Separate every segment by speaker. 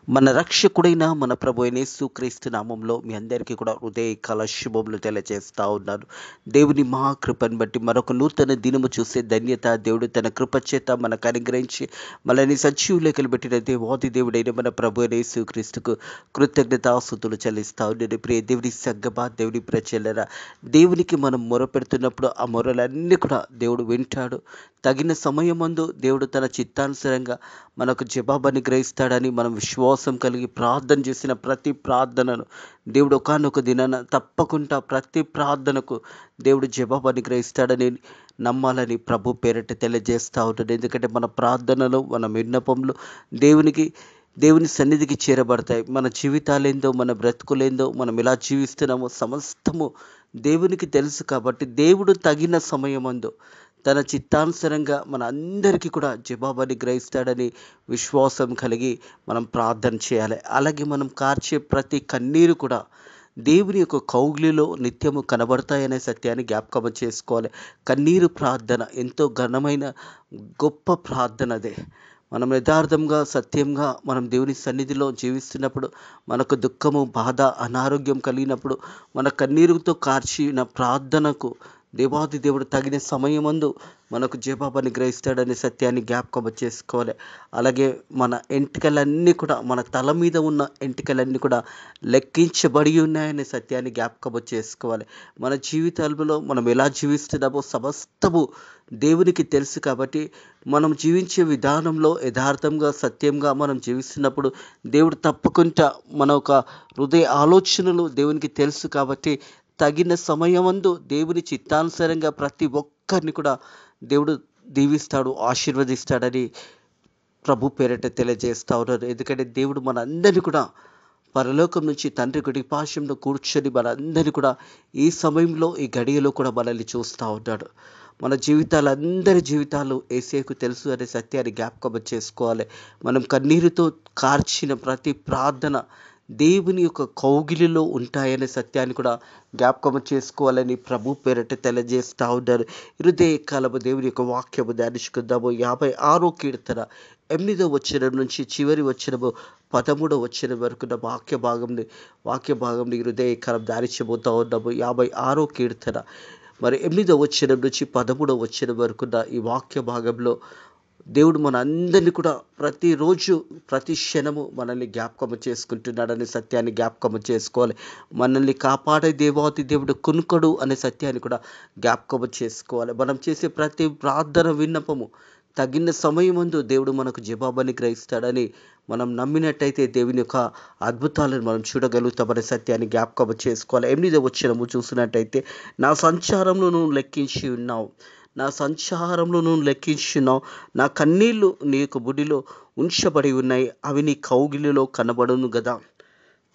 Speaker 1: మన రక్షకుడైన మన ప్రభు అయిన యేసుక్రీస్తు నామంలో మీ అందరికీ కూడా హృదయకాల శుభములు తెలియజేస్తా ఉన్నాను. దేవుని మహాకృపను బట్టి మరొక నూతన దినము చూసే ధన్యత దేవుడు తన కృప చేత మనకు అనుగ్రహించి మనల్ని సజీవులెక్కలు పెట్టిన దేవాది దేవుడైన మన ప్రభు అయిన యేసుక్రీస్తుకు కృతజ్ఞతాస్తుతులు చెల్లిస్తా ఉన్నాను. ప్రియ దేవుని సంగమా, దేవుని ప్రజలరా, దేవునికి మనం మొరపెడుతున్నప్పుడు ఆ మొరలన్నీ కూడా దేవుడు వింటాడు. తగిన సమయమందు దేవుడు తన చిత్తానుసారంగా మనకు జవాబు అనుగ్రహిస్తాడని మనం విశ్వాసం కలిగి ప్రార్థన చేసిన ప్రతి ప్రార్థనను దేవుడు ఒకానొక దినాన తప్పకుండా ప్రతి ప్రార్థనకు దేవుడు జవాబు అనుగ్రహిస్తాడని నమ్మాలని ప్రభు పేరిట తెలియజేస్తూ ఉంటాడు. ఎందుకంటే మన ప్రార్థనలు, మన విన్నపములు దేవుని సన్నిధికి చేరబడతాయి. మన జీవితాలేందో, మన బ్రతుకులేందో, మనం ఎలా జీవిస్తున్నామో సమస్తము దేవునికి తెలుసు. కాబట్టి దేవుడు తగిన సమయమందు తన చిత్తానుసారంగా మన అందరికీ కూడా జవాబుని గ్రహిస్తాడని విశ్వాసం కలిగి మనం ప్రార్థన చేయాలి. అలాగే మనం కార్చే ప్రతి కన్నీరు కూడా దేవుని యొక్క కౌగిలిలో నిత్యము కనబడతాయనే సత్యాన్ని జ్ఞాపకం చేసుకోవాలి. కన్నీరు ప్రార్థన ఎంతో ఘనమైన గొప్ప ప్రార్థన అదే. మనం యథార్థంగా, సత్యంగా మనం దేవుని సన్నిధిలో జీవిస్తున్నప్పుడు, మనకు దుఃఖము, బాధ, అనారోగ్యం కలిగినప్పుడు మన కన్నీరుతో కార్చిన ప్రార్థనకు దేవాది దేవుడు తగిన సమయమందు మనకు జవాబు అనుగ్రహిస్తాడనే సత్యాన్ని జ్ఞాపకం చేసుకోవాలి. అలాగే మన ఎంటికలన్నీ కూడా, మన తల మీద ఉన్న ఎంటికలన్నీ కూడా లెక్కించబడి ఉన్నాయనే సత్యాన్ని జ్ఞాపకం చేసుకోవాలి. మన జీవితాలలో మనం ఎలా జీవిస్తున్నామో సమస్తము దేవునికి తెలుసు. కాబట్టి మనం జీవించే విధానంలో యథార్థంగా, సత్యంగా మనం జీవిస్తున్నప్పుడు దేవుడు తప్పకుండా మన ఒక హృదయ ఆలోచనలు దేవునికి తెలుసు. కాబట్టి తగిన సమయమందు దేవుని చిత్తానుసారంగా ప్రతి ఒక్కరిని కూడా దేవుడు దీవిస్తాడు, ఆశీర్వదిస్తాడని ప్రభు పేరిట తెలియజేస్తా ఉన్నారు. ఎందుకంటే దేవుడు మనందరినీ కూడా పరలోకం నుంచి తండ్రి కుడిపార్శ్వంలో కూర్చొని మనందరినీ కూడా ఈ సమయంలో, ఈ గడియలో కూడా మనల్ని చూస్తూ ఉంటాడు. మన అందరి జీవితాలు యేసేకు తెలుసు అనే సత్యాన్ని జ్ఞాపకం చేసుకోవాలి. మనం కన్నీరుతో కార్చిన ప్రతి ప్రార్థన దేవుని యొక్క కౌగిలిలో ఉంటాయనే సత్యాన్ని కూడా జ్ఞాపకం చేసుకోవాలని ప్రభు పేరిట తెలియజేస్తూ ఉన్నారు. హృదయ కాలము దేవుని యొక్క వాక్యము ధ్యానించుకుందాము. 56వ కీర్తన 8వ వచనం నుంచి చివరి వచనము 13వ వచనం వరకు వాక్య భాగంని హృదయ కాలం ధ్యానించబోతా ఉన్నాము. 56వ కీర్తన 8వ వచనం నుంచి 13వ వచనం వరకున్న ఈ వాక్య భాగంలో దేవుడు మన అందరినీ కూడా ప్రతిరోజు, ప్రతి క్షణము మనల్ని జ్ఞాపకం చేసుకుంటున్నాడనే సత్యాన్ని జ్ఞాపకం చేసుకోవాలి. మనల్ని కాపాడే దేవాతి దేవుడు కునుకడు అనే సత్యాన్ని కూడా జ్ఞాపకం చేసుకోవాలి. మనం చేసే ప్రతి ప్రార్థన, విన్నపము తగిన సమయమందు దేవుడు మనకు జవాబుని గ్రహిస్తాడని మనం నమ్మినట్టయితే దేవుని యొక్క అద్భుతాలను మనం చూడగలుగుతామనే సత్యాన్ని జ్ఞాపకం చేసుకోవాలి. 8వ వచనము చూసినట్టయితే, నా సంచారంలో నువ్వు లెక్కించి ఉన్నావు, నా సంచారంలో నువ్వు లెక్కించున్నావు, నా కన్నీళ్లు నీ యొక్క బుడిలో ఉంచబడి ఉన్నాయి, అవి నీ కౌగిలిలో కనబడును గదా.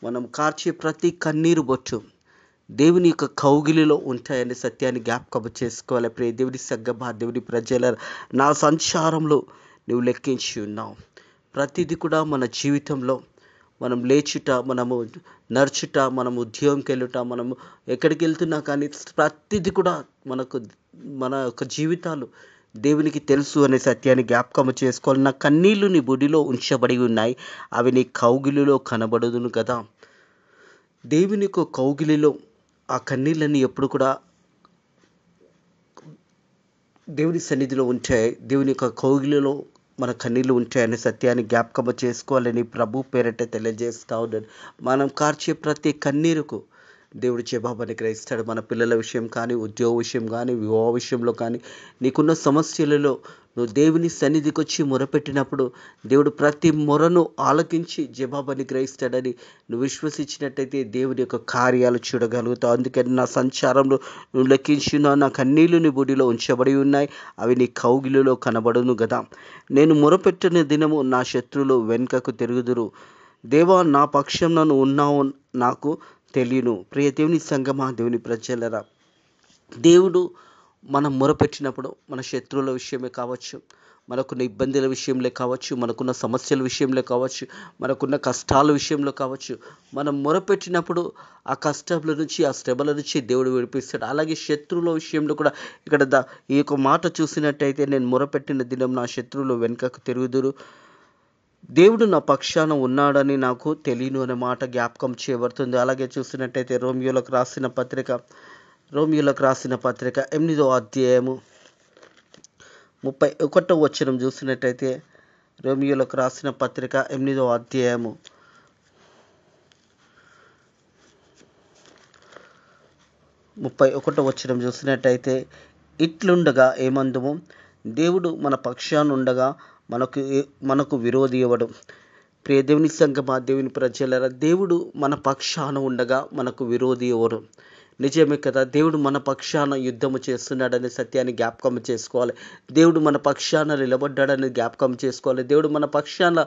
Speaker 1: మనం కార్చే ప్రతి కన్నీరు బొట్టు దేవుని యొక్క కౌగిలిలో ఉంటాయనే సత్యాన్ని జ్ఞాపకం చేసుకోవాలి. ప్రియ దేవుని సంగమా, దేవుని ప్రజల, నా సంచారంలో నువ్వు లెక్కించి ఉన్నావు. ప్రతిదీ కూడా మన జీవితంలో మనం లేచుట, మనము నడుచుట, మనం ఉద్యోగంకి వెళ్ళుట, మనము ఎక్కడికి వెళ్తున్నా కానీ ప్రతిదీ కూడా మన యొక్క జీవితాలు దేవునికి తెలుసు అనే సత్యాన్ని జ్ఞాపకం చేసుకోవాలి. నా కన్నీళ్లు నీ బుడిలో ఉంచబడి ఉన్నాయి, అవి నీ కౌగిలిలో కనబడుదును కదా. దేవుని యొక్క కౌగిలిలో ఆ కన్నీళ్ళని ఎప్పుడు కూడా దేవుని సన్నిధిలో ఉంటాయి. దేవుని యొక్క కౌగిలిలో మన కన్నీళ్ళు ఉంటాయనే సత్యాన్ని జ్ఞాపకం చేసుకోవాలని ప్రభు పేరిట తెలియజేస్తూ ఉన్నాను. మనం కార్చే ప్రతి కన్నీరుకు దేవుడు జవాబుని గ్రహిస్తాడు. మన పిల్లల విషయం కానీ, ఉద్యోగ విషయం కానీ, వివాహ విషయంలో కానీ, నీకున్న సమస్యలలో నువ్వు దేవుని సన్నిధికి వచ్చి మొరపెట్టినప్పుడు దేవుడు ప్రతి మొరను ఆలకించి జవాబుని గ్రహిస్తాడని నువ్వు విశ్వసించినట్టయితే దేవుని యొక్క కార్యాలు చూడగలుగుతావు. అందుకని నా సంచారంలో నువ్వు లెక్కించిన నా కన్నీళ్లు నీ బుడిలో ఉంచబడి ఉన్నాయి, అవి నీ కౌగిలిలో కనబడును గదా. నేను మొరపెట్టిన దినము నా శత్రువులు వెనుకకు తిరుగుదురు. దేవా, నా పక్షం నన్ను ఉన్నావు నాకు తెలియను. ప్రియ దేవుని సంగమా, దేవుని ప్రజలరా, దేవుడు మనం మొరపెట్టినప్పుడు మన శత్రువుల విషయమే కావచ్చు, మనకున్న ఇబ్బందుల విషయంలో కావచ్చు, మనకున్న సమస్యల విషయంలో కావచ్చు, మనకున్న కష్టాల విషయంలో కావచ్చు, మనం మొరపెట్టినప్పుడు ఆ కష్టాల నుంచి, ఆ శ్రమల నుంచి దేవుడు విడిపిస్తాడు. అలాగే శత్రువుల విషయంలో కూడా ఇక్కడ ఈ యొక్క మాట చూసినట్టయితే, నేను మొరపెట్టిన దినం నా శత్రువులు వెనుకకు తిరుగుదురు. దేవుడు నా పక్షాన ఉన్నాడని నాకు తెలియను అనే మాట జ్ఞాపకం చేయబడుతుంది. అలాగే చూసినట్టయితే రోమియోలకు రాసిన పత్రిక 8వ అధ్యాయము 31వ వచనం చూసినట్టయితే రోమియోలకు రాసిన పత్రిక 8వ అధ్యాయము 31వ వచనం చూసినట్టయితే ఇట్లుండగా ఏమందుము, దేవుడు మన పక్షాన ఉండగా మనకు విరోధి ఎవడు? ప్రియ దేవుని సంగమా, దేవుని ప్రజలారా, దేవుడు మన పక్షాన ఉండగా మనకు విరోధి ఎవరు? నిజమే కదా, దేవుడు మన పక్షాన యుద్ధము చేస్తున్నాడనే సత్యాన్ని జ్ఞాపకం చేసుకోవాలి. దేవుడు మన పక్షాన నిలబడ్డాడని జ్ఞాపకం చేసుకోవాలి. దేవుడు మన పక్షాన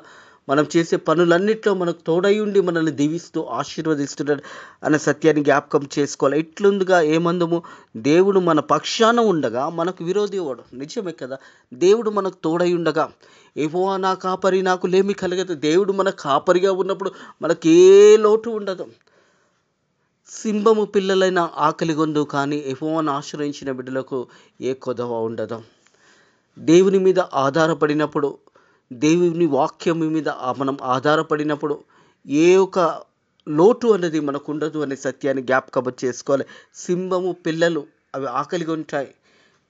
Speaker 1: మనం చేసే పనులన్నిట్లో మనకు తోడై ఉండి మనల్ని దీవిస్తూ ఆశీర్వదిస్తున్నాడు అనే సత్యాన్ని జ్ఞాపకం చేసుకోవాలి. ఇట్లుందిగా ఏమందము, దేవుడు మన పక్షాన ఉండగా మనకు విరోధి ఎవడు? నిజమే కదా, దేవుడు మనకు తోడై ఉండగా, యెహోవా నా కాపరి నాకు లేమి కలగదు. దేవుడు మన కాపరిగా ఉన్నప్పుడు మనకు ఏ లోటు ఉండదు. సింహము పిల్లలైన ఆకలి గొందు, కానీ యెహోవాను ఆశ్రయించిన బిడ్డలకు ఏ కొదవ ఉండదు. దేవుని మీద ఆధారపడినప్పుడు, దేవుని వాక్యం మీద మనం ఆధారపడినప్పుడు ఏ ఒక లోటు అనేది మనకు ఉండదు అనే సత్యాన్ని జ్ఞాపకం చేసుకోవాలి. సింహము పిల్లలు అవి ఆకలిగా ఉంటాయి,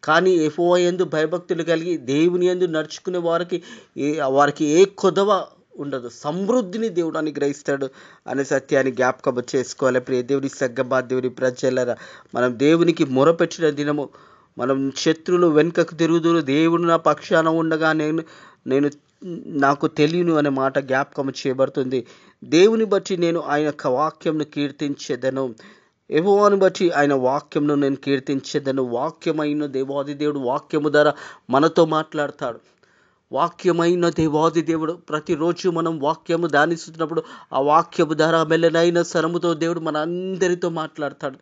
Speaker 1: కానీ యెహోవా యందు భయభక్తులు కలిగి దేవుని యందు నడుచుకునే వారికి ఏ కొదవ ఉండదు. సమృద్ధిని దేవుడు అనుగ్రహిస్తాడు అనే సత్యాన్ని జ్ఞాపకం చేసుకోవాలి. ప్రియ దేవుని సంగమా, దేవుని ప్రజలారా, మనం దేవునికి మొరపెట్టిన దినము, మనం శత్రువులు వెనుకకు తిరుగుదురు, దేవుడు నా పక్షాన ఉండగా నేను నాకు తెలియను అనే మాట జ్ఞాపకం చేయబడుతుంది. దేవుని బట్టి నేను ఆయన యొక్క వాక్యంను కీర్తించేదను, యెహోవాను బట్టి ఆయన వాక్యంను నేను కీర్తించేదను. వాక్యమైన దేవాది దేవుడు వాక్యము ద్వారా మనతో మాట్లాడతాడు. వాక్యమైన దేవాది దేవుడు ప్రతిరోజు మనం వాక్యము ధ్యానిస్తున్నప్పుడు ఆ వాక్యము ద్వారా మెల్లనైన స్వరముతో దేవుడు మన అందరితో మాట్లాడతాడు.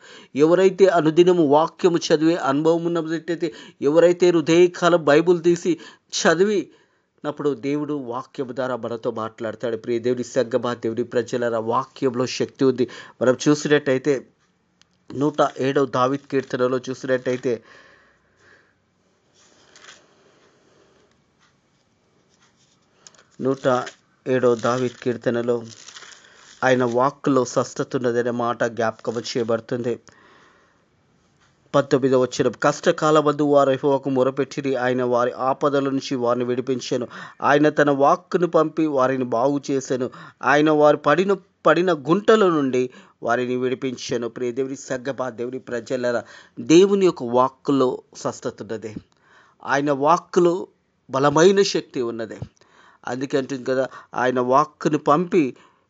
Speaker 1: ఎవరైతే అనుదినము వాక్యము చదివే అనుభవం ఉన్నట్టయితే, ఎవరైతే హృదయకాలం బైబుల్ తీసి చదివినప్పుడు దేవుడు వాక్యము ద్వారా మనతో మాట్లాడతాడు. ప్రియ దేవుని సంగమా, దేవుని ప్రజలారా, వాక్యంలో శక్తి ఉంది. మనం చూసినట్టయితే 107వ దావీదు కీర్తనలో చూసినట్టయితే 107వ దావీదు కీర్తనలో ఆయన వాక్కులో స్వస్థత ఉన్నదనే మాట జ్ఞాపకం చేయబడుతుంది. 19వ వచనం, కష్టకాలమందు వారు యెహోవాకు మొరపెట్టిరి, ఆయన వారి ఆపదల నుంచి వారిని విడిపించెను. ఆయన తన వాక్కును పంపి వారిని బాగు చేసెను. ఆయన వారు పడిన గుంటల నుండి వారిని విడిపించెను. ప్రియ దేవుని సంగమా, దేవుని ప్రజలారా, దేవుని యొక్క వాక్కులో స్వస్థత ఉన్నది. ఆయన వాక్కులో బలమైన శక్తి ఉన్నది. అందుకే అంటుంది కదా, ఆయన వాక్కును పంపి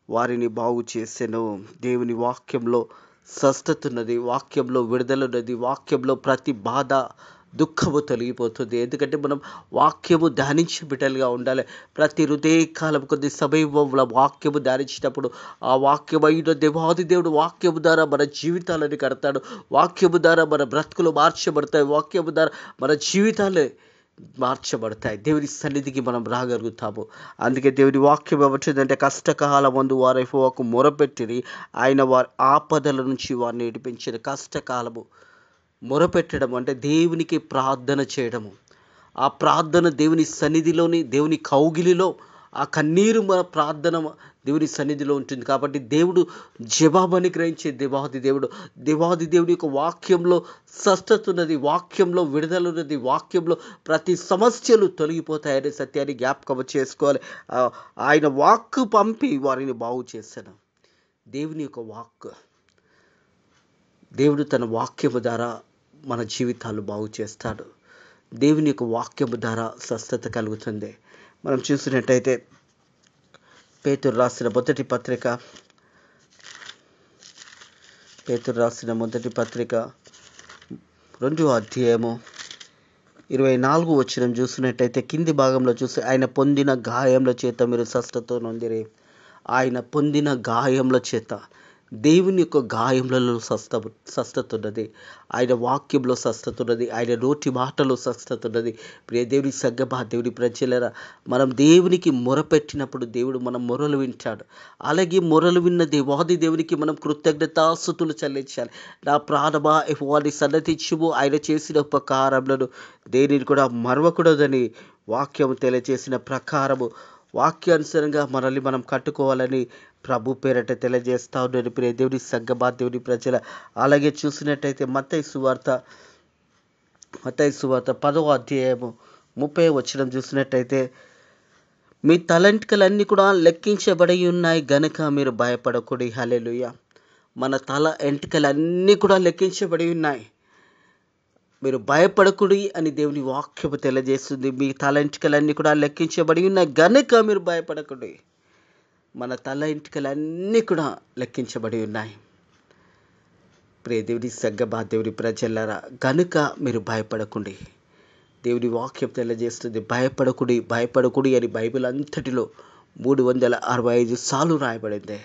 Speaker 1: వారిని బాగు చేసెను. దేవుని వాక్యంలో స్వస్థత ఉన్నది, వాక్యంలో విడుదల ఉన్నది, వాక్యంలో ప్రతి బాధ దుఃఖము తొలగిపోతుంది. ఎందుకంటే మనం వాక్యము ధ్యానించే బిడ్డలుగా ఉండాలి. ప్రతి హృదయకాలం కొద్ది సమయంలో వాక్యము ధ్యానించినప్పుడు ఆ వాక్యమైన దేవాది దేవుడు వాక్యము ద్వారా మన జీవితాలను కడతాడు. వాక్యము ద్వారా మన బ్రతుకులు మార్చబడతాయి. వాక్యము ద్వారా మన జీవితాలే మార్చబడతాయి. దేవుని సన్నిధికి మనం రాగలుగుతాము. అందుకే దేవుని వాక్యం ఏమవుతుందంటే, కష్టకాలం ముందు వారు యెహోవాకు మొరపెట్టిరి, ఆయన వారి ఆపదల నుంచి వారిని విడిపించారు. కష్టకాలము మొరపెట్టడం అంటే దేవునికి ప్రార్థన చేయడము. ఆ ప్రార్థన దేవుని సన్నిధిలోని, దేవుని కౌగిలిలో ఆ కన్నీరు మన ప్రార్థన దేవుని సన్నిధిలో ఉంటుంది. కాబట్టి దేవుడు జవాబుని గ్రహించే దేవాది దేవుడి యొక్క వాక్యంలో స్వస్థత ఉన్నది, వాక్యంలో విడుదల ఉన్నది, వాక్యంలో ప్రతి సమస్యలు తొలగిపోతాయనే సత్యాన్ని జ్ఞాపకం చేసుకోవాలి. ఆయన వాక్కు పంపి వారిని బాగు చేశాను. దేవుని యొక్క వాక్, దేవుడు తన వాక్యము ద్వారా మన జీవితాలు బాగు చేస్తాడు. దేవుని యొక్క వాక్యము ద్వారా స్వస్థత కలుగుతుంది. మనం చూసినట్టయితే పేతురు రాసిన మొదటి పత్రిక 2వ అధ్యాయము 24వ వచనం చూసినట్టయితే కింది భాగంలో చూసి, ఆయన పొందిన గాయముల చేత మీరు స్వస్థత నొందిరి. ఆయన పొందిన గాయముల చేత, దేవుని యొక్క గాయములలో స్వస్థత ఉన్నది. ఆయన వాక్యంలో స్వస్థత ఉన్నది. ఆయన నోటి మాటలో స్వస్థత ఉన్నది. ప్రియ దేవుని సంగమా, దేవుని ప్రజలారా, మనం దేవునికి మొరపెట్టినప్పుడు దేవుడు మన మొరలు వింటాడు. అలాగే మొరలు విన్న దేవాది దేవునికి మనం కృతజ్ఞతాస్తుతులు చెల్లించాలి. నా ప్రాణమా యెహోవాని సన్నతించుము, ఆయన చేసిన ఉపకారములను దేనిని కూడా మరవకూడదని వాక్యం తెలియజేసిన ప్రకారము వాక్యానుసారంగా మనల్ని మనం కట్టుకోవాలని ప్రభు పేరట తెలియజేస్తా ఉన్నాను. ప్రియ దేవుని సంగమా, దేవుని ప్రజల, అలాగే చూసినట్టయితే మత్తయి సువార్త 10వ అధ్యాయము 30వ వచనం చూసినట్టయితే, మీ తలంటికలన్నీ కూడా లెక్కించబడి ఉన్నాయి గనుక మీరు భయపడకుడి. హల్లెలూయా. మన తల ఎంటికలన్నీ కూడా లెక్కించబడి ఉన్నాయి, మీరు భయపడకుడి అని దేవుని వాక్యము తెలియజేస్తుంది. మీ తల ఎంటికలన్నీ కూడా లెక్కించబడి ఉన్నాయి గనుక మీరు భయపడకుడి. మన తల ఎంటికలన్నీ కూడా లెక్కించబడి ఉన్నాయి. ప్రియ దేవుని సంగమా, దేవుని ప్రజలారా, గనుక మీరు భయపడకుండి. దేవుని వాక్యం తెలియజేస్తుంది, భయపడకుడి భయపడకుడి అని బైబిల్ అంతటిలో 365 సార్లు రాయబడింది.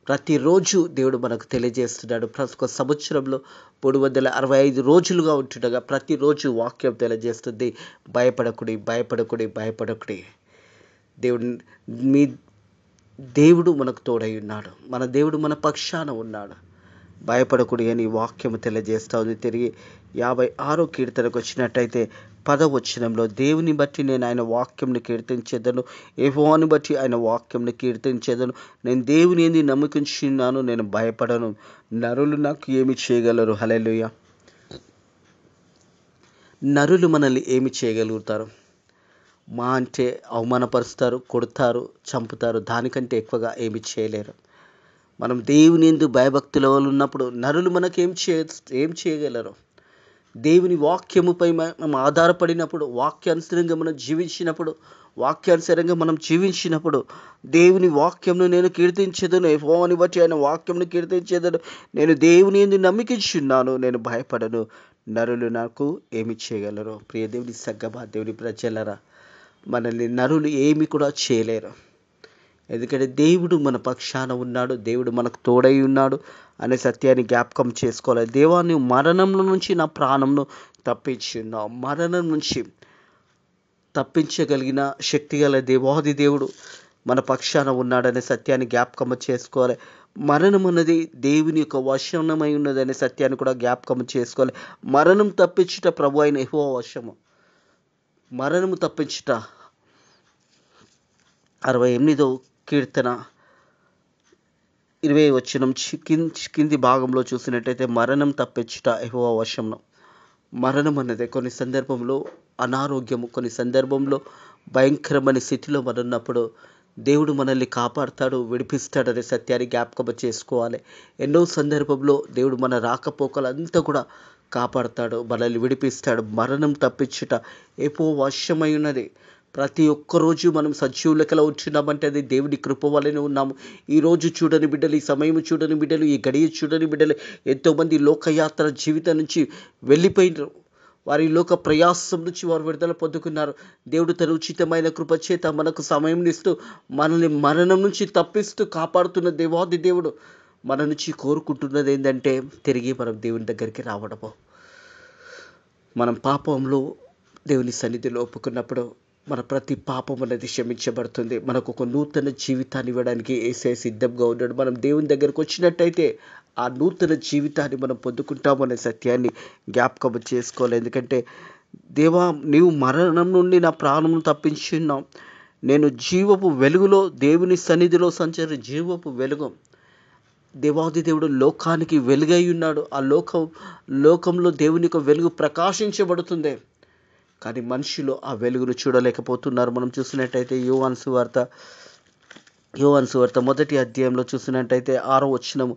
Speaker 1: ప్రతిరోజు దేవుడు మనకు తెలియజేస్తున్నాడు. ఒక సంవత్సరంలో 365 రోజులుగా ఉంటుండగా ప్రతిరోజు వాక్యం తెలియజేస్తుంది, భయపడకుడి భయపడకుడి భయపడకుడి. దేవుడు మీ దేవుడు మనకు తోడై ఉన్నాడు, మన దేవుడు మన పక్షాన ఉన్నాడు. భయపడకుడి అని వాక్యము తెలియజేస్తూ ఉంది. తిరిగి 56వ కీర్తనకు వచ్చినట్టయితే 10వ వచనంలో, దేవుని బట్టి నేను ఆయన వాక్యంని కీర్తించేదను, యెహోవాను బట్టి ఆయన వాక్యంని కీర్తించేదను. నేను దేవుని యందు నమ్మకించున్నాను, నేను భయపడను, నరులు నాకు ఏమి చేయగలరు. హల్లెలూయా. నరులు మనల్ని ఏమి చేయగలుగుతారు? మా అంటే అవమానపరుస్తారు, కొడతారు, చంపుతారు, దానికంటే ఎక్కువగా ఏమి చేయలేరు. మనం దేవుని యందు భయభక్తుల ఉన్నప్పుడు నరులు మనకు ఏం చేయగలరు? దేవుని వాక్యముపై మనం ఆధారపడినప్పుడు, వాక్యానుసారంగా మనం జీవించినప్పుడు దేవుని వాక్యంను నేను కీర్తించేదను, యెహోవాను బట్టి ఆయన వాక్యంను కీర్తించేదను, నేను దేవుని యందు నమ్మికించున్నాను, నేను భయపడను, నరులు నాకు ఏమి చేయగలరు. ప్రియ దేవుని సంగమా, దేవుని ప్రజలరా, మనల్ని నరులు ఏమి కూడా చేయలేరు. ఎందుకంటే దేవుడు మన పక్షాన ఉన్నాడు, దేవుడు మనకు తోడై ఉన్నాడు అనే సత్యాన్ని జ్ఞాపకం చేసుకోవాలి. దేవా, నువ్వు మరణంలో నుంచి నా ప్రాణంను తప్పించున్నావు. మరణం నుంచి తప్పించగలిగిన శక్తిగల దేవాది దేవుడు మన పక్షాన ఉన్నాడనే సత్యాన్ని జ్ఞాపకం చేసుకోవాలి. మరణం అన్నది దేవుని యొక్క వశమై ఉన్నదనే సత్యాన్ని కూడా జ్ఞాపకం చేసుకోవాలి. మరణం తప్పించుట ప్రభు అయిన యెహోవా వశము. మరణము తప్పించుట 68వ కీర్తన 20వ వచనం కింది భాగంలో చూసినట్టయితే, మరణం తప్పించుట యెహోవా వశంలో. మరణం అన్నది కొన్ని సందర్భంలో అనారోగ్యము, కొన్ని సందర్భంలో భయంకరమైన స్థితిలో మనం ఉన్నప్పుడు దేవుడు మనల్ని కాపాడుతాడు, విడిపిస్తాడనే సత్యాన్ని జ్ఞాపకం చేసుకోవాలి. ఎన్నో సందర్భంలో దేవుడు మన రాకపోకలంతా కూడా కాపాడుతాడు, మనల్ని విడిపిస్తాడు. మరణం తప్పించుట యెహోవా వశమై ఉన్నది. ప్రతి ఒక్క రోజు మనం సజీవ లెక్కలో ఉంటున్నామంటే అది దేవుడి కృప వల్లనే ఉన్నాము. ఈరోజు చూడని బిడ్డలు, ఈ సమయం చూడని బిడ్డలు, ఈ గడియ చూడని బిడ్డలు ఎంతోమంది లోకయాత్ర జీవితం నుంచి వెళ్ళిపోయినారు. వారి లోక ప్రయాసం నుంచి వారు విడుదల పొందుకున్నారు. దేవుడు తన ఉచితమైన కృప చేత మనకు సమయం ఇస్తూ మనల్ని మరణం నుంచి తప్పిస్తూ కాపాడుతున్న దేవాది దేవుడు మన నుంచి కోరుకుంటున్నది ఏంటంటే, తిరిగి మనం దేవుని దగ్గరికి రావడము. మనం పాపంలో దేవుని సన్నిధిలో ఒప్పుకున్నప్పుడు మన ప్రతి పాపం అనేది క్షమించబడుతుంది. మనకు ఒక నూతన జీవితాన్ని ఇవ్వడానికి యేసయ్య సిద్ధంగా ఉన్నాడు. మనం దేవుని దగ్గరకు వచ్చినట్టయితే ఆ నూతన జీవితాన్ని మనం పొందుకుంటామనే సత్యాన్ని జ్ఞాపకం చేసుకోవాలి. ఎందుకంటే, దేవా, నీవు మరణం నుండి నా ప్రాణం తప్పించున్నావు, నేను జీవపు వెలుగులో దేవుని సన్నిధిలో జీవపు వెలుగు. దేవాది దేవుడు లోకానికి వెలుగై ఉన్నాడు. ఆ లోకంలో దేవుని యొక్క వెలుగు ప్రకాశించబడుతుంది, కానీ మనుషులు ఆ వెలుగును చూడలేకపోతున్నారు. మనం చూసినట్టయితే యోహాను సువార్త 1వ అధ్యాయంలో చూసినట్టయితే 6వ వచనము,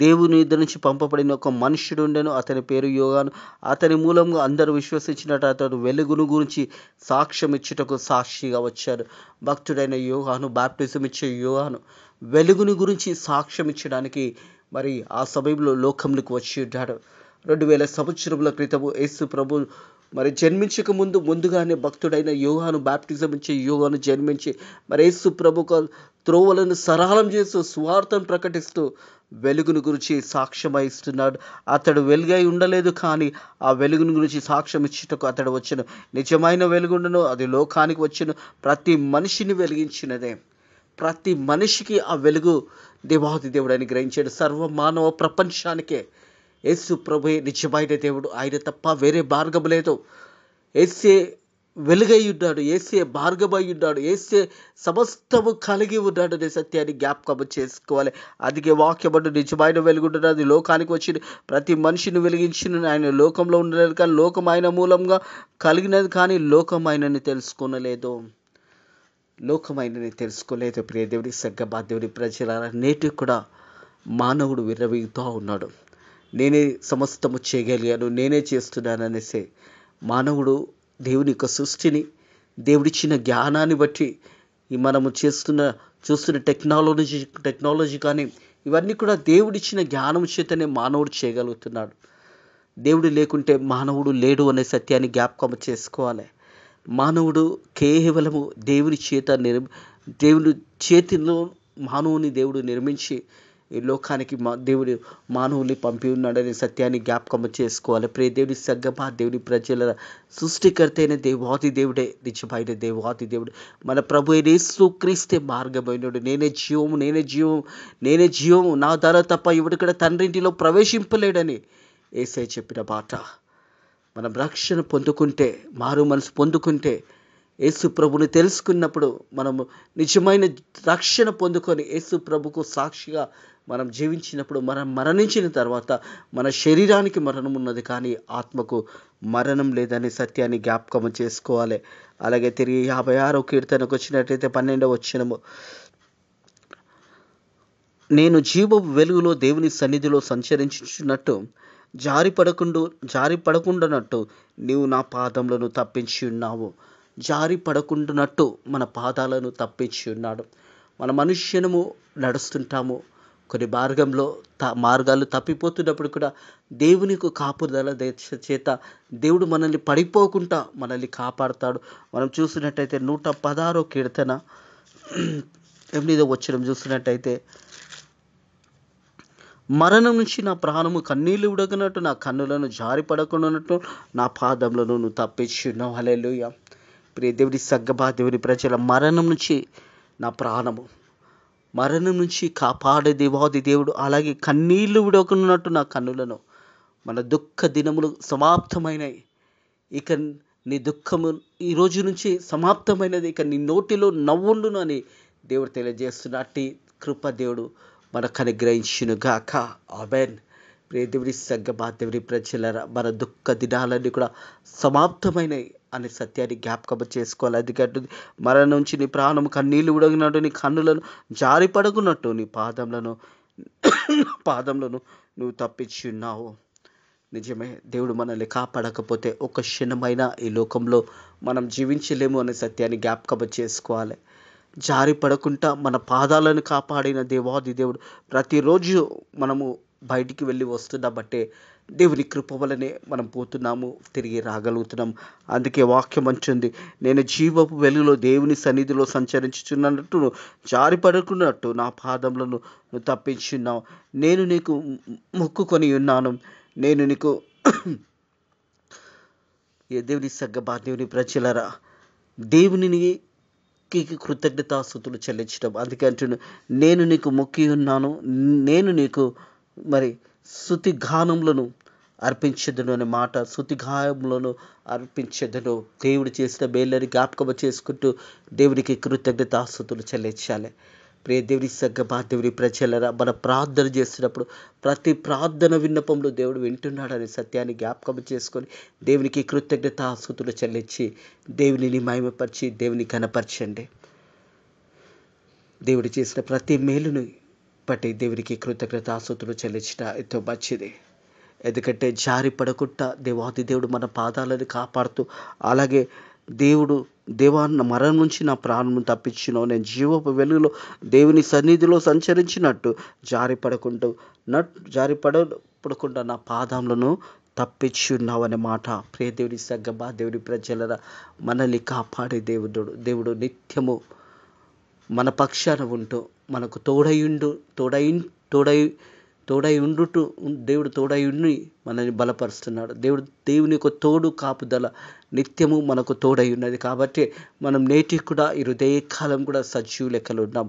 Speaker 1: దేవుని యుద్ధ నుంచి పంపబడిన ఒక మనుష్యుడు ఉండెను, అతని పేరు యోహాను. అతని మూలంగా అందరూ విశ్వసించినట్టు అతడు వెలుగును గురించి సాక్ష్యం ఇచ్చుటకు సాక్షిగా వచ్చాడు. భక్తుడైన యోహాను, బాప్టిజం ఇచ్చే యోహాను వెలుగుని గురించి సాక్ష్యం ఇచ్చడానికి మరి ఆ సమయంలో లోకంలోకి వచ్చి ఉంటాడు. 2000 సంవత్సరముల క్రితము యేసు ప్రభు మరి జన్మించక ముందుగానే భక్తుడైన యోహాను, బాప్టిజం ఇచ్చే యోహాను జన్మించి మరి యేసు ప్రభు త్రోవలను సరళం చేస్తూ సువార్తను ప్రకటిస్తూ వెలుగును గురించి సాక్ష్యం ఇస్తున్నాడు. అతడు వెలుగై ఉండలేదు, కానీ ఆ వెలుగును గురించి సాక్ష్యం ఇచ్చుటకు అతడు వచ్చెను. నిజమైన వెలుగును, అది లోకానికి వచ్చెను, ప్రతి మనిషిని వెలిగించినదే. ప్రతి మనిషికి ఆ వెలుగు దేవాది దేవుడని గ్రహించాడు. సర్వ మానవ ప్రపంచానికే యేసు ప్రభువే నిజమైన దేవుడు, ఆయన తప్ప వేరే మార్గం లేదు. యేసే వెలుగై ఉన్నాడు, ఏసే మార్గమై ఉన్నాడు, ఏసే సమస్తము కలిగి ఉన్నాడు అనే సత్యాన్ని జ్ఞాపకం చేసుకోవాలి. అందుకే వాక్యమంటూ నిజమైన వెలుగుంటున్నది లోకానికి వచ్చి ప్రతి మనిషిని వెలిగించిన ఆయన లోకంలో ఉండలేదు, కానీ లోకం ఆయన మూలంగా కలిగినది, కానీ లోకం ఆయనని తెలుసుకోనలేదు. ప్రియ దేవుడి సగ్గమా దేవుడి ప్రజలారా, నేటికి కూడా మానవుడు విర్రవీగుతూ ఉన్నాడు. నేనే సమస్తము చేయగలిగాను, నేనే చేస్తున్నాను అనేసి మానవుడు దేవుని యొక్క సృష్టిని, దేవుడిచ్చిన జ్ఞానాన్ని బట్టి మనము చూస్తున్న టెక్నాలజీ కానీ ఇవన్నీ కూడా దేవుడిచ్చిన జ్ఞానం చేతనే మానవుడు చేయగలుగుతున్నాడు. దేవుడు లేకుంటే మానవుడు లేడు అనే సత్యాన్ని జ్ఞాపకం చేసుకోవాలి. మానవుడు కేవలము దేవుని చేతిలో మానవుని దేవుడు నిర్మించి ఈ లోకానికి దేవుడు మానవుని పంపి ఉన్నాడనే సత్యాన్ని జ్ఞాపకం చేసుకోవాలి. ప్రియ దేవుడి సగ్గమా దేవుడి ప్రజల సృష్టికర్త అయిన దేవాది దేవుడే నిజమైన దేవాది దేవుడు. మన ప్రభు అయిన యేసుక్రీస్తే మార్గమైనడు. నేనే జీవము, నా ద్వారా తప్ప ఎవడు కూడా తండ్రింటిలో ప్రవేశింపలేడని యేసయ్య చెప్పిన మాట. మనం రక్షణ పొందుకుంటే, మారు మనసు పొందుకుంటే, యేసు ప్రభుని తెలుసుకున్నప్పుడు మనము నిజమైన రక్షణ పొందుకొని యేసు ప్రభుకు సాక్షిగా మనం జీవించినప్పుడు, మనం మరణించిన తర్వాత మన శరీరానికి మరణం ఉన్నది, కానీ ఆత్మకు మరణం లేదనే సత్యాన్ని జ్ఞాపకం చేసుకోవాలి. అలాగే తిరిగి 56వ కీర్తనకు వచ్చినట్లయితే 12వ వచనము, నేను జీవపు వెలుగులో దేవుని సన్నిధిలో సంచరించుచున్నట్టు జారి పడకుండానట్టు నీవు నా పాదములను తప్పించి ఉన్నావు. జారి పడకుండానట్టు మన పాదాలను తప్పించి ఉన్నాడు. మన మనుష్యనము నడుస్తుంటాము, కొన్ని మార్గాలు తప్పిపోతున్నప్పుడు కూడా దేవునికి కాపుదల చేత దేవుడు మనల్ని పడిపోకుండా మనల్ని కాపాడుతాడు. మనం చూసినట్టయితే 116వ కీర్తన 8వ వచనం చూసినట్టయితే, మరణం నుంచి నా ప్రాణము కన్నీళ్లు ఉడగనట్టు నా కన్నులను జారి పడకుండానట్టు నా పాదములను నువ్వు తప్పించి ఉన్నావు. హల్లెలూయా. ప్రియ దేవుడి సగ్గమా దేవుడి ప్రజల, మరణం నుంచి నా ప్రాణము, మరణం నుంచి కాపాడే దేవాది దేవుడు. అలాగే కన్నీళ్లు విడకున్నట్టు నా కన్నులను. మన దుఃఖ దినములు సమాప్తమైనవి, ఇక నీ దుఃఖము ఈ రోజు నుంచి సమాప్తమైనది, ఇక నీ నోటిలో నవ్వుండును అని దేవుడు తెలియజేస్తున్న అట్టి కృప దేవుడు మనకు అనుగ్రహించును గాక. ఆమేన్. ప్రియ దేవుడి సగ్గమా దేవుడి ప్రజలరా, మన దుఃఖ దినాలన్నీ కూడా సమాప్తమైనవి అనే సత్యాన్ని జ్ఞాపకం చేసుకోవాలి. అందుకంటే మరణం నుంచి నీ ప్రాణము కన్నీళ్లు ఉడగినట్టు నీ కన్నులను జారి పడకున్నట్టు నీ పాదములను నువ్వు తప్పించి ఉన్నావు. నిజమే, దేవుడు మనల్ని కాపాడకపోతే ఒక్క క్షణమైన ఈ లోకంలో మనం జీవించలేము అనే సత్యాన్ని జ్ఞాపకం చేసుకోవాలి. జారి పడకుండా మన పాదాలను కాపాడిన దేవాది దేవుడు. ప్రతిరోజు మనము బయటికి వెళ్ళి వస్తున్నబట్టే దేవుని కృప వలనే మనం పోతున్నాము, తిరిగి రాగలుగుతున్నాం. అందుకే వాక్యం అంటుంది, నేను జీవపు వెలుగులో దేవుని సన్నిధిలో సంచరించుచున్నట్టు జారి పడకున్నట్టు నా పాదములను నువ్వు తప్పించున్నావు. నేను నీకు మొక్కుకొని ఉన్నాను. నేను నీకు దేవుని సగ్గమా దేవుని ప్రజలరా, దేవునికి కృతజ్ఞతాస్తుతులు చెల్లించడం. అందుకే అంటున్నాను, నేను నీకు మొక్కి ఉన్నాను, నేను నీకు స్తుతి గానములను అర్పించదును అనే మాట. స్తుతి గానములను అర్పించదును. దేవుడు చేసిన మేళ్ళని జ్ఞాపకం చేసుకుంటూ దేవునికి కృతజ్ఞతాస్తుతులు చెల్లించాలి. ప్రియ దేవుని సగ్గమా దేవుని ప్రజలరా, మన ప్రార్థన చేస్తున్నప్పుడు ప్రతి ప్రార్థన విన్నపంలో దేవుడు వింటున్నాడనే సత్యాన్ని జ్ఞాపకం చేసుకొని దేవునికి కృతజ్ఞతాస్తుతులు చెల్లించి దేవునిని మహిమపరిచి దేవుని ఘనపరచండి. దేవుడు చేసిన ప్రతి మేలును బట్టి దేవునికి కృతజ్ఞతాస్తుతులు చెల్లించిన ఎంతో మంచిది. ఎందుకంటే జారి పడకుండా దేవాది దేవుడు మన పాదాలను కాపాడుతూ, అలాగే దేవాన్న మరణం నుంచి నా ప్రాణం తప్పించినావు, నేను జీవపు వెలుగులో దేవుని సన్నిధిలో సంచరించినట్టు జారి పడకుండా నా పాదములను తప్పించి ఉన్నావు అనే మాట. ప్రియ దేవుని సగ్గమా దేవుని ప్రజలరా, మనల్ని కాపాడే దేవుడు నిత్యము మన పక్షాన ఉంటూ మనకు తోడై ఉండుటూ దేవుడు తోడై ఉండి మనల్ని బలపరుస్తున్నాడు. దేవుని యొక్క తోడు కాపుదల నిత్యము మనకు తోడై ఉన్నది. కాబట్టి మనం నేటికి కూడా ఈ హృదయకాలం కూడా సజీవ లెక్కలు ఉన్నాం.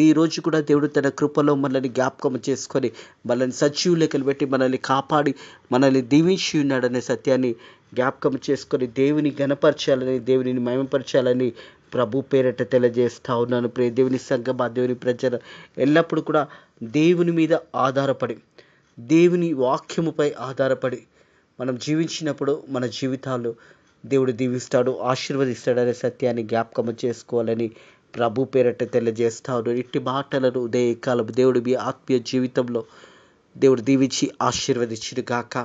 Speaker 1: ఈ రోజు కూడా దేవుడు తన కృపలో మనల్ని జ్ఞాపకం చేసుకొని మనల్ని సజీవ లెక్కలు పెట్టి మనల్ని కాపాడి మనల్ని దీవించి ఉన్నాడనే సత్యాన్ని జ్ఞాపకం చేసుకొని దేవుని ఘనపరచాలని, దేవునిని మహిమపరచాలని ప్రభు పేరట తెలియజేస్తా ఉన్నాను. ప్రియ దేవుని సంఘం, ఆ దేవుని ప్రజలు ఎల్లప్పుడూ కూడా దేవుని మీద ఆధారపడి, దేవుని వాక్యముపై ఆధారపడి మనం జీవించినప్పుడు మన జీవితాలు దేవుడు దీవిస్తాడు, ఆశీర్వదిస్తాడనే సత్యాన్ని జ్ఞాపకం చేసుకోవాలని ప్రభు పేరట తెలియజేస్తాడు. ఇట్టి మాటలను ఉదయకాలం దేవుడు మీ ఆత్మీయ జీవితంలో దేవుడు దీవించి ఆశీర్వదించును గాక.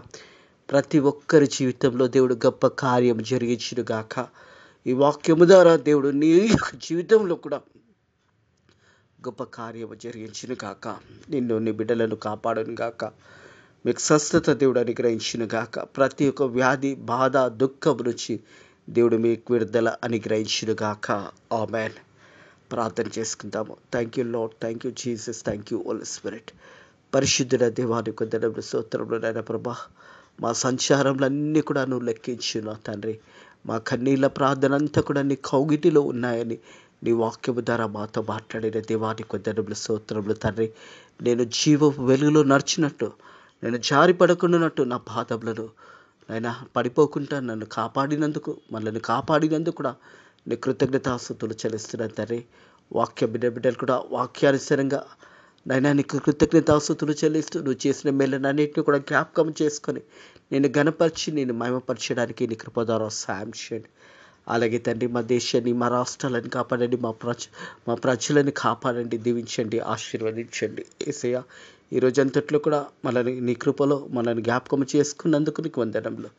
Speaker 1: ప్రతి ఒక్కరి జీవితంలో దేవుడు గొప్ప కార్యం జరిగించును గాక. ఈ వాక్యము ద్వారా దేవుడు నీ జీవితంలో కూడా గొప్ప కార్యము జరిగించును గాక. నిన్ను నీ బిడ్డలను కాపాడును గాక. మీకు స్వస్థత దేవుడు అనుగ్రహించును గాక. ప్రతి ఒక్క వ్యాధి, బాధ, దుఃఖం నుంచి దేవుడు మీకు విడుదల అనుగ్రహించును గాక. ఆమేన్. ప్రార్థన చేసుకుందాము. Thank you Lord, thank you Jesus, thank you Holy Spirit. పరిశుద్ధుల దేవానికి వందనములు, స్తోత్రములు నాయన ప్రభా. మా సంచారంలో అన్నీ కూడా నువ్వు లెక్కించున్నా తండ్రి. మా కన్నీళ్ళ ప్రార్థన అంతా కూడా నీ కౌగిటిలో ఉన్నాయని నీ వాక్యము ద్వారా మాతో మాట్లాడిన దేవానికి వందనములు, స్తోత్రములు తండ్రి. నేను జీవ వెలుగులో నడిచినట్టు, నేను జారి పడకుండానట్టు నా పాదములను నాయన పడిపోకుండా నన్ను కాపాడినందుకు, మనల్ని కాపాడినందుకు కూడా నీ కృతజ్ఞతాస్తుతులు చెల్లిస్తున్నాను తండ్రి. బిడ్డలు కూడా వాక్యానుసారంగా నైనా నీకు కృతజ్ఞతాస్తుతులు చెల్లిస్తూ నువ్వు చేసిన మేలన్నింటినీ కూడా జ్ఞాపకం చేసుకొని నేను ఘనపరిచి నేను మహిమపరచడానికి నీ కృప ద్వారా సాయం చేయండి. అలాగే తండ్రి, మా దేశాన్ని, మా రాష్ట్రాలను కాపాడండి, మా ప్రజలను కాపాడండి, దీవించండి, ఆశీర్వదించండి. యేసయ్య, ఈరోజు అంతట్లో కూడా మనల్ని నీ కృపలో మనల్ని జ్ఞాపకం చేసుకున్నందుకు నీకు వందనములు,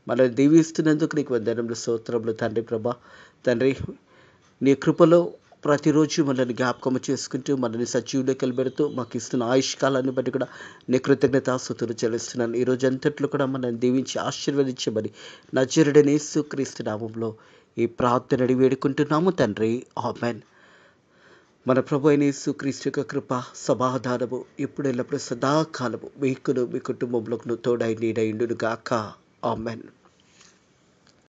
Speaker 1: మనల్ని దీవిస్తున్నందుకు నీకు వందనములు, స్తోత్రములు తండ్రి. ప్రభా తండ్రి, నీ కృపలో ప్రతిరోజు మనల్ని జ్ఞాపకం చేసుకుంటూ మనల్ని సజీవులెక్కలు పెడుతూ మాకు ఇస్తున్న ఆయుష్కాలాన్ని బట్టి కూడా నీ కృతజ్ఞతాస్తుతులు చెల్లిస్తున్నాను. ఈరోజు అంతట్లో కూడా మనల్ని దీవించి ఆశీర్వదించమని నజరుడైన యేసుక్రీస్తు నామములో ఈ ప్రార్థన అడిగి వేడుకుంటున్నాము తండ్రి. ఆమేన్. మన ప్రభు అయిన యేసుక్రీస్తు యొక్క కృప, సమాధానము ఇప్పుడు ఎల్లప్పుడు సదాకాలము మీకును మీ కుటుంబంలోకి తోడై నీడై ఉండును గాక. ఆమేన్.